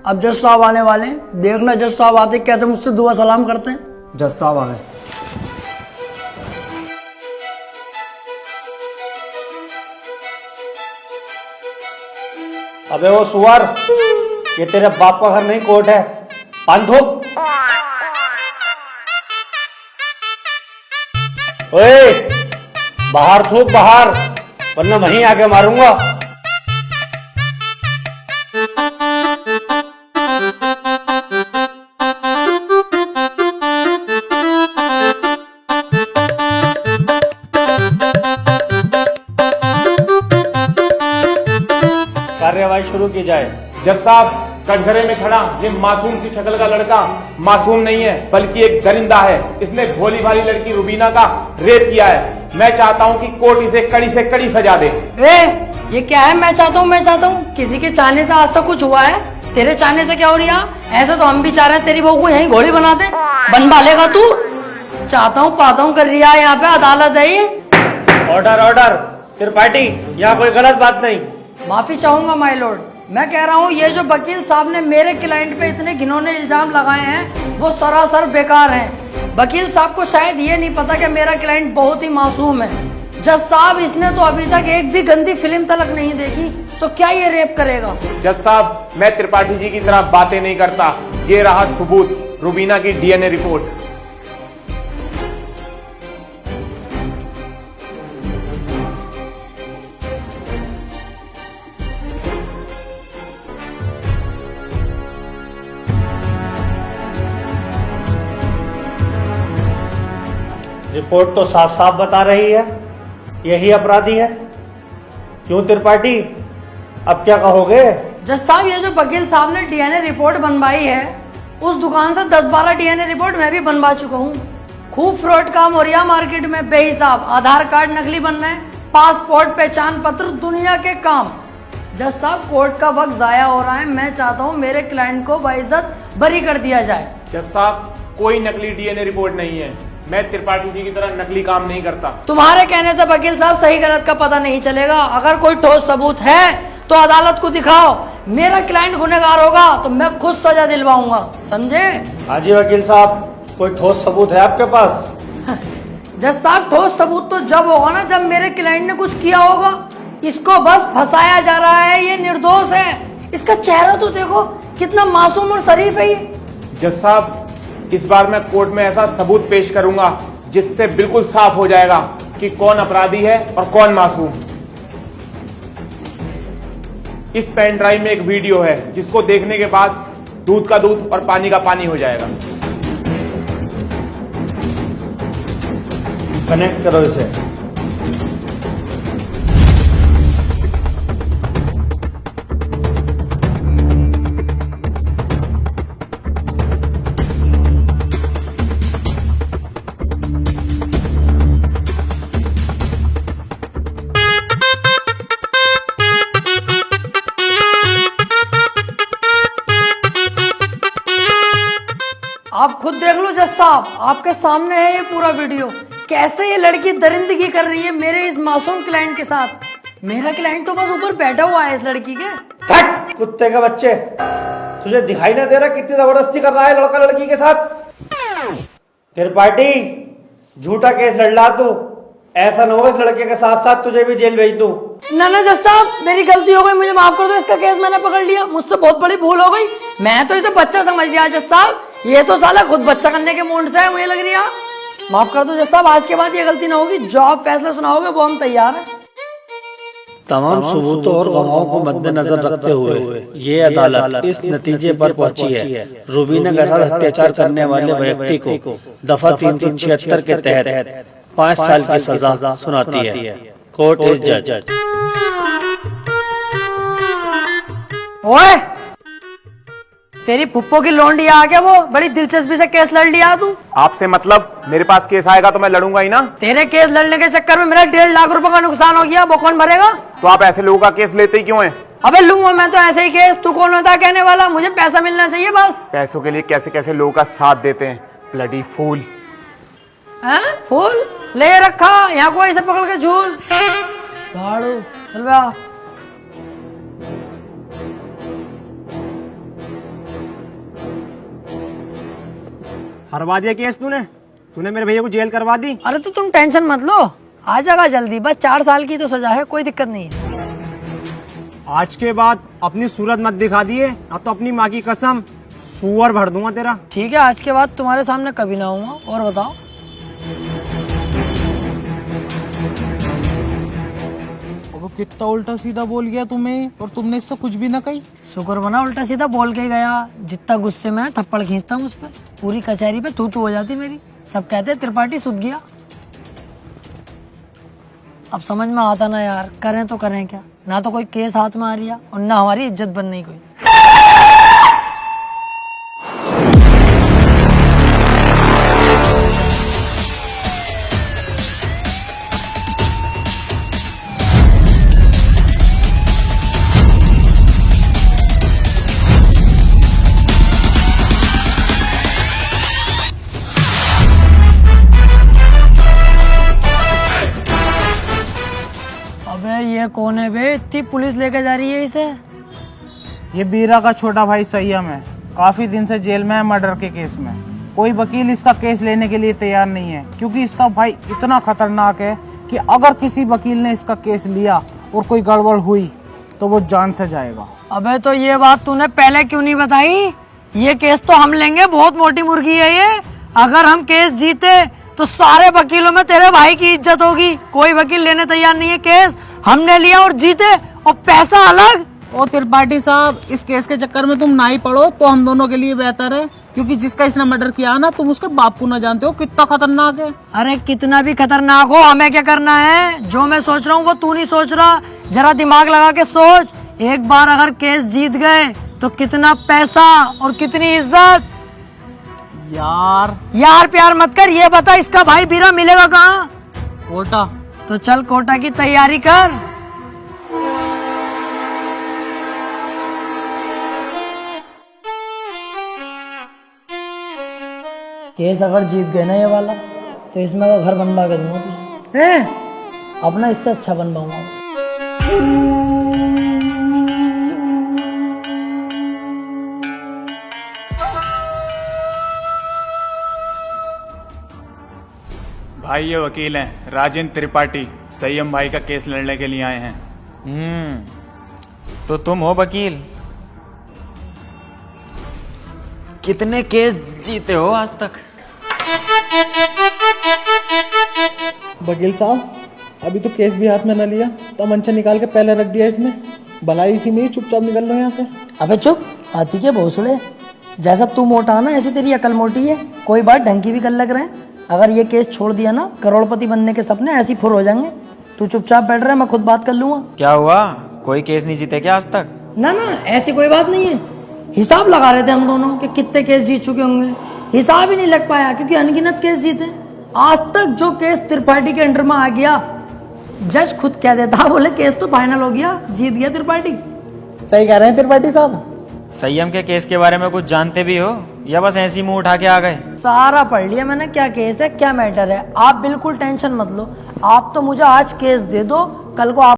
अब जज साहब आने वाले हैं, देखना जज साहब आते कैसे मुझसे दुआ सलाम करते हैं। जज साहब आ गए। अबे वो सुअर, ये तेरे बाप का घर नहीं कोर्ट है। पान थूक। ओए, बाहर थूक बाहर, वरना वहीं आके मारूंगा। कार्यवाही शुरू की जाए। जज साहब, कटघरे में खड़ा ये मासूम सी शक्ल का लड़का मासूम नहीं है, बल्कि एक दरिंदा है। इसने भोली भाली लड़की रुबीना का रेप किया है। मैं चाहता हूं कि कोर्ट इसे कड़ी से कड़ी सजा दे। ये क्या है? मैं चाहता हूँ किसी के चाहने से आज तक कुछ हुआ है? तेरे चाहने से क्या हो रहा? ऐसे तो हम भी चाह रहे हैं तेरी बहू को यहीं घोड़ी बना दे। बनवा लेगा तू? चाहता हूँ पाता हूँ कर रहा है, यहाँ पे अदालत है ये। Order order. त्रिपाठी, यहाँ कोई गलत बात नहीं। माफी चाहूंगा माय लॉर्ड। मैं कह रहा हूँ ये जो वकील साहब ने मेरे क्लाइंट पे इतने घिनौने इल्जाम लगाए हैं वो सरासर बेकार हैं। वकील साहब को शायद ये नहीं पता कि मेरा क्लाइंट बहुत ही मासूम है। जज साहब, इसने तो अभी तक एक भी गंदी फिल्म तलक नहीं देखी, तो क्या ये रेप करेगा? जज साहब, मैं त्रिपाठी जी की तरह बातें नहीं करता। ये रहा सबूत, रुबीना की डीएनए रिपोर्ट। रिपोर्ट तो साफ साफ बता रही है यही अपराधी है। क्यों त्रिपाठी, अब क्या कहोगे? जज साहब, ये जो वकील साहब ने डीएनए रिपोर्ट बनवाई है, उस दुकान से 10-12 डीएनए रिपोर्ट मैं भी बनवा चुका हूँ। खूब फ्रॉड काम हो रहा मार्केट में बेहिसाब। आधार कार्ड नकली बन रहे हैं, पासपोर्ट, पहचान पत्र, दुनिया के काम। जज साहब, कोर्ट का वक्त जाया हो रहा है। मैं चाहता हूँ मेरे क्लाइंट को बाइज्जत बरी कर दिया जाए। जज साहब, कोई नकली डीएनए रिपोर्ट नहीं है। मैं त्रिपाठी जी की तरह नकली काम नहीं करता। तुम्हारे कहने से वकील साहब सही गलत का पता नहीं चलेगा। अगर कोई ठोस सबूत है तो अदालत को दिखाओ। मेरा क्लाइंट गुनहगार होगा तो मैं खुद सजा दिलवाऊंगा, समझे? हाजी वकील साहब, कोई ठोस सबूत है आपके पास? जज साहब, ठोस सबूत तो जब होगा ना जब मेरे क्लाइंट ने कुछ किया होगा। इसको बस फंसाया जा रहा है, ये निर्दोष है। इसका चेहरा तो देखो, कितना मासूम और शरीफ है ये। जज साहब, इस बार मैं कोर्ट में ऐसा सबूत पेश करूंगा जिससे बिल्कुल साफ हो जाएगा कि कौन अपराधी है और कौन मासूम। इस पेन ड्राइव में एक वीडियो है जिसको देखने के बाद दूध का दूध और पानी का पानी हो जाएगा। कनेक्ट करो इसे। आप खुद देख लो जज साहब, आपके सामने है ये पूरा वीडियो। कैसे ये लड़की दरिंदगी कर रही है मेरे इस मासूम क्लाइंट के साथ। मेरा क्लाइंट तो बस ऊपर बैठा हुआ है इस लड़की के। हट कुत्ते के बच्चे, तुझे दिखाई ना दे रहा कितनी जबरदस्ती कर रहा है लड़का लड़की के साथ? त्रिपाठी, झूठा केस लड़ ला तू। ऐसा न हो इस लड़के के साथ साथ तुझे भी जेल भेज दूं। ना जज साहब, मेरी गलती हो गई, मुझे माफ कर दो। इसका केस मैंने पकड़ लिया, मुझसे बहुत बड़ी भूल हो गई। मैं तो इसे बच्चा समझ लिया जज साहब। ये तो साला खुद बच्चा करने के मूड से है, मुझे लग रही है। माफ कर दो जज साहब, आज के बाद ये गलती ना होगी। जो आप फैसला सुनाओगे वो हम तैयार हैं। तमाम सबूतों और गवाहों को मद्देनजर रखते हुए ये अदालत इस नतीजे पर पहुंची है, रुबीना के साथ अत्याचार करने वाले व्यक्ति को दफा 376 के तहत 5 साल की सजा सुनाती है। कोर्ट इज जज। ओए, तेरी फुप्पो की लौंडी आ गया, वो बड़ी दिलचस्पी से केस लड़ लिया तू। आपसे मतलब? मेरे पास केस आएगा तो मैं लड़ूंगा ही ना। तेरे केस लड़ने के चक्कर में मेरा 1.5 लाख रुपए का नुकसान हो गया, वो कौन भरेगा? तो आप ऐसे लोगों का केस लेते ही क्यों हैं? अबे लूंगा मैं तो ऐसे ही केस। तू कौन होता कहने वाला? मुझे पैसा मिलना चाहिए बस। पैसों के लिए कैसे कैसे लोगों का साथ देते हैं, ब्लडी फूल। हैं? फूल ले रखा यहाँ को ऐसे पकड़ के झूल। भाड़ू चल बा। हरवा दिया केस तूने मेरे भैया को जेल करवा दी। अरे तो तुम टेंशन मत लो, आ जाएगा जल्दी, बस 4 साल की तो सजा है, कोई दिक्कत नहीं है। आज के बाद अपनी सूरत मत दिखा दिए, ना तो अपनी माँ की कसम सुअर भर दूंगा तेरा। ठीक है, आज के बाद तुम्हारे सामने कभी ना आऊंगा। और बताओ। वो कितना उल्टा सीधा बोल गया तुम्हें, और तुमने इससे कुछ भी ना कही। शुक्र बना उल्टा सीधा बोल के गया, जितना गुस्से में है थप्पड़ खींचता हूँ उस पर, पूरी कचहरी पे तू हो जाती मेरी। सब कहते त्रिपाठी सुध गया। अब समझ में आता ना यार, करें तो करें क्या, ना तो कोई केस हाथ में आ रही है और ना हमारी इज्जत बन रही कोई। अबे ये कौन है बे, इतनी पुलिस लेके जा रही है इसे? ये बीरा का छोटा भाई संयम है, काफी दिन से जेल में है मर्डर के केस में। कोई वकील इसका केस लेने के लिए तैयार नहीं है, क्योंकि इसका भाई इतना खतरनाक है कि अगर किसी वकील ने इसका केस लिया और कोई गड़बड़ हुई तो वो जान से जाएगा। अबे तो ये बात तूने पहले क्यों नहीं बताई? ये केस तो हम लेंगे, बहुत मोटी मुर्गी है ये। अगर हम केस जीते तो सारे वकीलों में तेरे भाई की इज्जत होगी। कोई वकील लेने तैयार नहीं है केस, हमने लिया और जीते, और पैसा अलग। ओ त्रिपाठी साहब, इस केस के चक्कर में तुम ना ही पड़ो तो हम दोनों के लिए बेहतर है, क्योंकि जिसका इसने मर्डर किया ना, तुम उसके बाप को ना जानते हो कितना खतरनाक है। अरे कितना भी खतरनाक हो, हमें क्या करना है? जो मैं सोच रहा हूँ वो तू नहीं सोच रहा, जरा दिमाग लगा के सोच। एक बार अगर केस जीत गए तो कितना पैसा और कितनी इज्जत। यार प्यार मत कर, ये बता इसका भाई बीरा मिलेगा कहाँ? कोटा। तो चल कोटा की तैयारी कर। केस अगर जीत गए ना ये वाला, तो इसमें का घर बनवा के दूंगा तुझे। अपना इससे अच्छा बनवाऊंगा। भाई ये वकील हैं राजेंद्र त्रिपाठी, संयम भाई का केस लड़ने के लिए आए हैं। तो तुम हो वकील? कितने केस जीते हो आज तक? वकील साहब, अभी तो केस भी हाथ में न लिया, तो मंचा निकाल के पहले रख दिया इसमें। भलाई इसी में ही चुपचाप निकल लो यहाँ से। अबे चुप, हाथी के भोसड़े। जैसा तू मोटा है ना, ऐसी तेरी अकल मोटी है। कोई बात ढंग की भी कर लग रहे हैं। अगर ये केस छोड़ दिया ना, करोड़पति बनने के सपने ऐसी फुर हो जाएंगे। तू चुपचाप बैठ रहा है, मैं खुद बात कर लूंगा। क्या हुआ, कोई केस नहीं जीते क्या आज तक? ना ना, ऐसी कोई बात नहीं है। हिसाब लगा रहे थे हम दोनों कि कितने केस जीत चुके होंगे, हिसाब ही नहीं लग पाया क्योंकि अनगिनत केस जीते। आज तक जो केस त्रिपाठी के अंडर में आ गया, जज खुद कह देता, बोले केस तो फाइनल हो गया, जीत गया त्रिपाठी। सही कह रहे हैं त्रिपाठी साहब। संयम के केस के बारे में कुछ जानते भी हो या बस ऐसी मुंह उठा के आ गए? सारा पढ़ लिया मैंने, क्या केस है क्या मैटर है। आप बिल्कुल टेंशन मत लो, आप तो मुझे आज केस दे दो, कल को आप